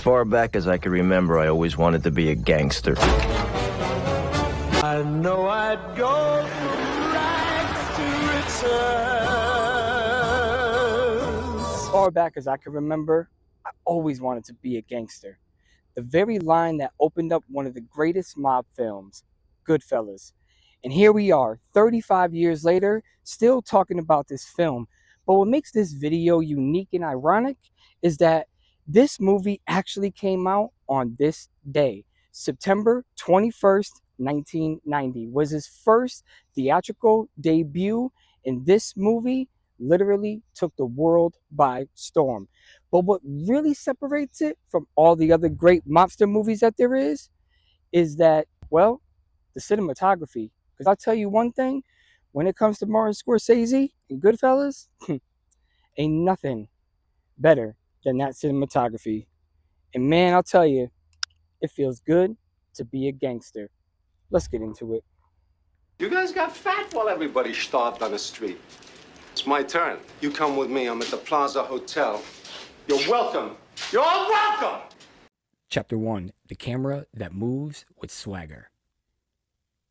far back as I can remember, I always wanted to be a gangster. I know I'd go from rags to riches. As far back as I can remember, I always wanted to be a gangster. The very line that opened up one of the greatest mob films, Goodfellas. And here we are, 35 years later, still talking about this film. But what makes this video unique and ironic is that this movie actually came out on this day. September 21st, 1990 was his first theatrical debut, and this movie literally took the world by storm. But what really separates it from all the other great mobster movies that there is that, well, the cinematography. Because I'll tell you one thing, when it comes to Martin Scorsese and Goodfellas, ain't nothing better than that cinematography. And man, I'll tell you, it feels good to be a gangster. Let's get into it. You guys got fat while everybody starved on the street. It's my turn. You come with me. I'm at the Plaza Hotel. You're welcome. You're all welcome! Chapter 1, The Camera That Moves with Swagger.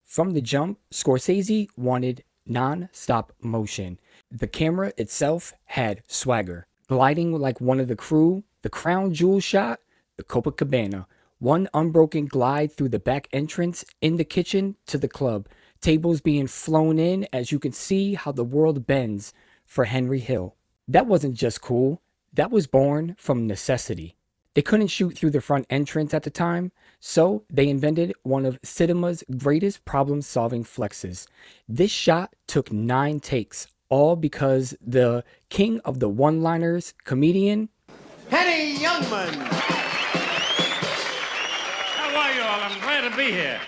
From the jump, Scorsese wanted non-stop motion. The camera itself had swagger. Gliding like one of the crew, the crown jewel shot, the Copacabana. One unbroken glide through the back entrance, in the kitchen to the club. Tables being flown in as you can see how the world bends for Henry Hill. That wasn't just cool. That was born from necessity. They couldn't shoot through the front entrance at the time, so they invented one of cinema's greatest problem-solving flexes. This shot took 9 takes, all because the king of the one-liners, comedian Henny Youngman. How are you all? I'm glad to be here.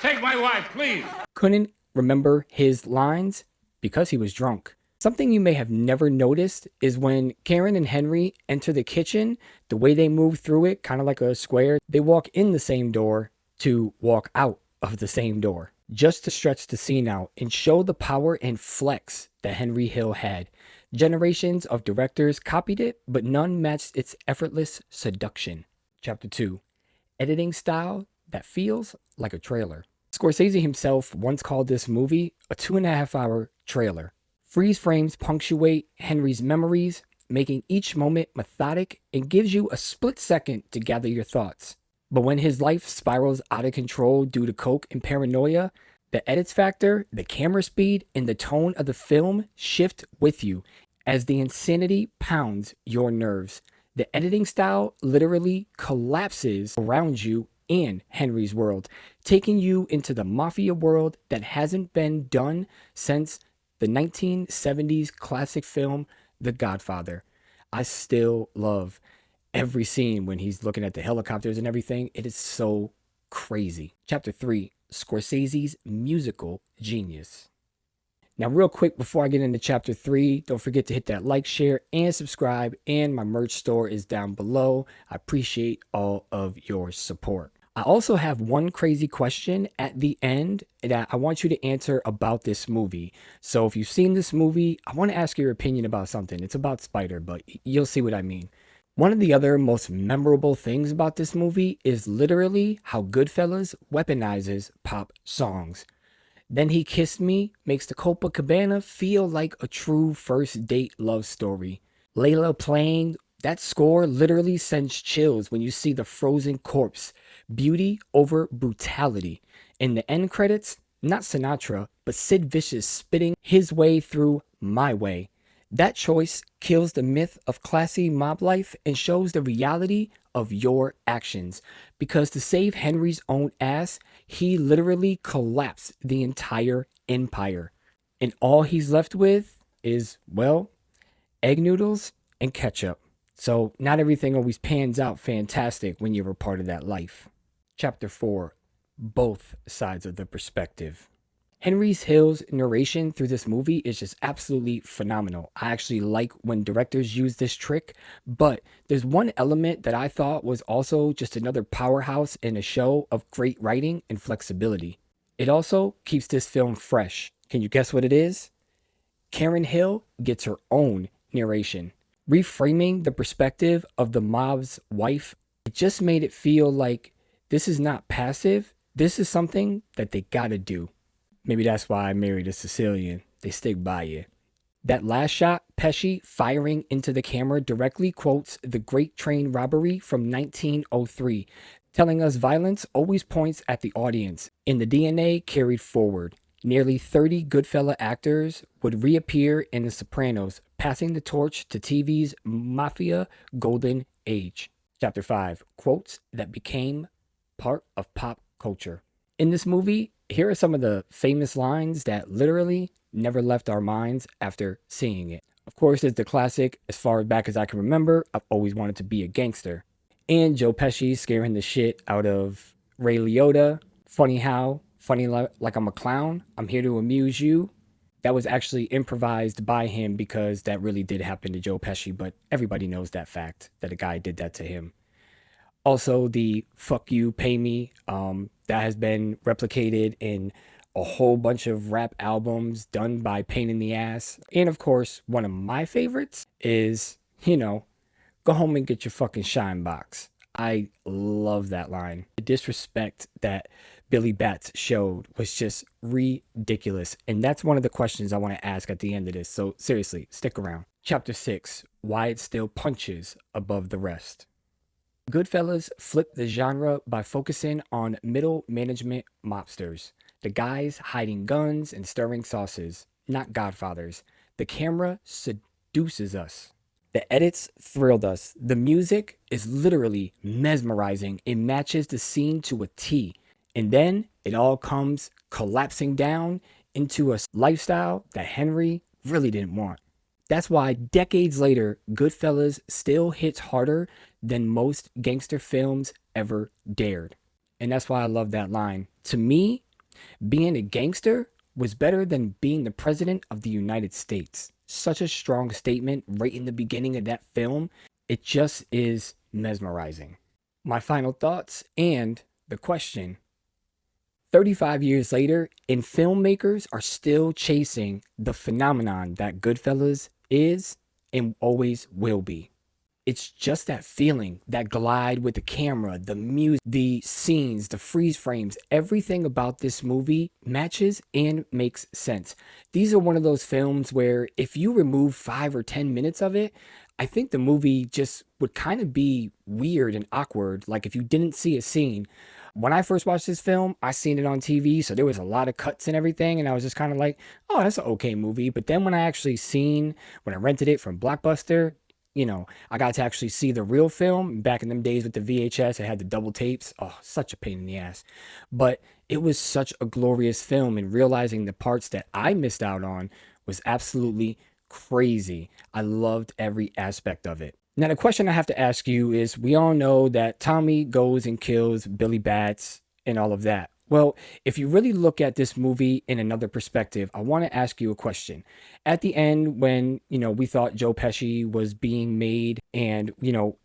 Take my wife, please. couldn't remember his lines because he was drunk. Something you may have never noticed is when Karen and Henry enter the kitchen, the way they move through it, kind of like a square, they walk in the same door to walk out of the same door, just to stretch the scene out and show the power and flex that Henry Hill had. Generations of directors copied it, but none matched its effortless seduction. Chapter 2. Editing style that feels like a trailer. Scorsese himself once called this movie a 2.5-hour trailer. Freeze frames punctuate Henry's memories, making each moment methodic and gives you a split second to gather your thoughts. But when his life spirals out of control due to coke and paranoia, the edits factor, the camera speed, and the tone of the film shift with you as the insanity pounds your nerves. The editing style literally collapses around you and Henry's world, taking you into the mafia world that hasn't been done since the 1970s classic film, The Godfather. I still love every scene when he's looking at the helicopters and everything. It is so crazy. Chapter 3, Scorsese's musical genius. Now, real quick before I get into chapter 3, don't forget to hit that like, share, and subscribe. And my merch store is down below. I appreciate all of your support. I also have one crazy question at the end that I want you to answer about this movie. So if you've seen this movie, I want to ask your opinion about something. It's about Spider, but you'll see what I mean. One of the other most memorable things about this movie is literally how Goodfellas weaponizes pop songs. Then He Kissed Me makes the Copacabana feel like a true first date love story. Layla playing, that score literally sends chills when you see the frozen corpse. Beauty over brutality. In the end credits, not Sinatra, but Sid Vicious spitting his way through My Way. That choice kills the myth of classy mob life and shows the reality of your actions. Because to save Henry's own ass, he literally collapsed the entire empire. And all he's left with is, well, egg noodles and ketchup. So not everything always pans out fantastic when you're a part of that life. Chapter 4. Both sides of the perspective. Henry Hill's narration through this movie is just absolutely phenomenal. I actually like when directors use this trick, but there's one element that I thought was also just another powerhouse in a show of great writing and flexibility. It also keeps this film fresh. Can you guess what it is? Karen Hill gets her own narration, reframing the perspective of the mob's wife It just made it feel like this is not passive. This is something that they gotta do. Maybe that's why I married a Sicilian. They stick by you. That last shot, Pesci firing into the camera, directly quotes the Great Train Robbery from 1903, telling us violence always points at the audience, and the DNA carried forward. Nearly 30 Goodfella actors would reappear in The Sopranos, passing the torch to TV's Mafia Golden Age. Chapter 5, quotes that became part of pop culture. In this movie, here are some of the famous lines that literally never left our minds after seeing it. Of course, there's the classic, as far back as I can remember, I've always wanted to be a gangster. And Joe Pesci scaring the shit out of Ray Liotta. Funny like I'm a clown. I'm here to amuse you. That was actually improvised by him because that really did happen to Joe Pesci, but everybody knows that fact, that a guy did that to him. Also, the fuck you, pay me, that has been replicated in a whole bunch of rap albums done by Pain in the Ass. And of course, one of my favorites is, go home and get your fucking shine box. I love that line. The disrespect that Billy Batts showed was just ridiculous. And that's one of the questions I want to ask at the end of this. So seriously, stick around. Chapter 6, Why It Still Punches Above the Rest. Goodfellas flipped the genre by focusing on middle management mobsters, the guys hiding guns and stirring sauces, not godfathers. The camera seduces us. The edits thrilled us. The music is literally mesmerizing. It matches the scene to a T. And then it all comes collapsing down into a lifestyle that Henry really didn't want. That's why decades later, Goodfellas still hits harder than most gangster films ever dared. And that's why I love that line. To me, being a gangster was better than being the president of the United States. Such a strong statement right in the beginning of that film. It just is mesmerizing. My final thoughts and the question. 35 years later, and filmmakers are still chasing the phenomenon that Goodfellas is and always will be. It's just that feeling, that glide with the camera, the music, the scenes, the freeze frames, everything about this movie matches and makes sense. These are one of those films where if you remove 5 or 10 minutes of it, I think the movie just would kind of be weird and awkward, like if you didn't see a scene. When I first watched this film, I seen it on TV, so there was a lot of cuts and everything, and I was just kind of like, oh, that's an okay movie. But then when I rented it from Blockbuster, I got to actually see the real film. Back in them days with the VHS, it had the double tapes. Oh, such a pain in the ass. But it was such a glorious film, and realizing the parts that I missed out on was absolutely crazy. I loved every aspect of it. Now, the question I have to ask you is, we all know that Tommy goes and kills Billy Batts and all of that. Well, if you really look at this movie in another perspective, I want to ask you a question. At the end, when, we thought Joe Pesci was being made and,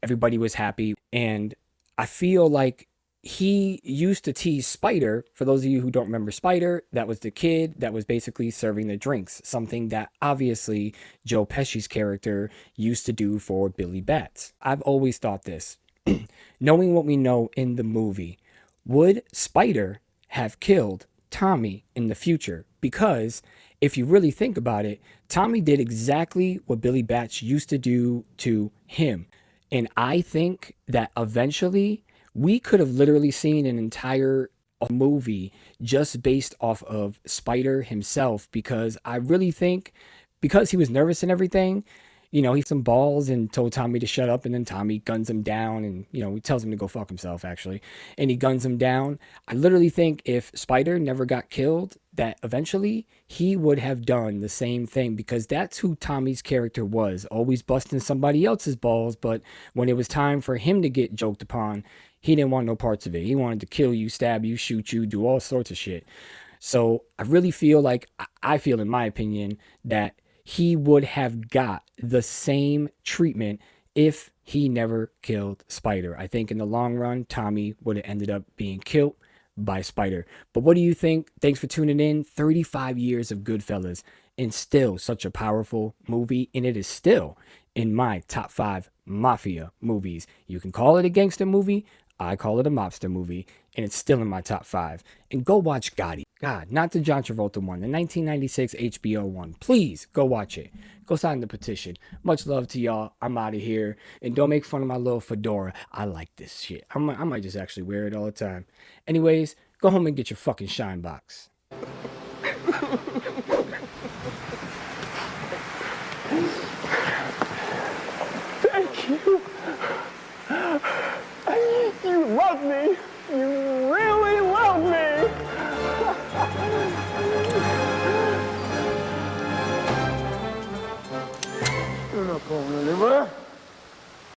everybody was happy, and I feel like he used to tease Spider. For those of you who don't remember Spider, that was the kid that was basically serving the drinks, something that obviously Joe Pesci's character used to do for Billy Batts. I've always thought this, knowing what we know in the movie, would Spider have killed Tommy in the future? Because if you really think about it, Tommy did exactly what Billy Batts used to do to him. And I think that eventually we could have literally seen an entire movie just based off of Spider himself, because I really think, because he was nervous and everything, he some balls and told Tommy to shut up, and then Tommy guns him down, and he tells him to go fuck himself actually, and he guns him down. I literally think if Spider never got killed, that eventually he would have done the same thing, because that's who Tommy's character was, always busting somebody else's balls, but when it was time for him to get joked upon, he didn't want no parts of it. He wanted to kill you, stab you, shoot you, do all sorts of shit. So I really feel like, I feel in my opinion, that he would have got the same treatment if he never killed Spider. I think in the long run, Tommy would have ended up being killed by Spider. But what do you think? Thanks for tuning in. 35 years of Goodfellas, and still such a powerful movie, and it is still in my top 5 mafia movies. You can call it a gangster movie, I call it a mobster movie, and it's still in my top 5. And go watch Gotti. God, not the John Travolta one, the 1996 HBO one. Please go watch it. Go sign the petition. Much love to y'all. I'm out of here. And don't make fun of my little fedora. I like this shit. I might just actually wear it all the time. Anyways, go home and get your fucking shine box. Thank you. You love me. You really love me. You're not going anywhere.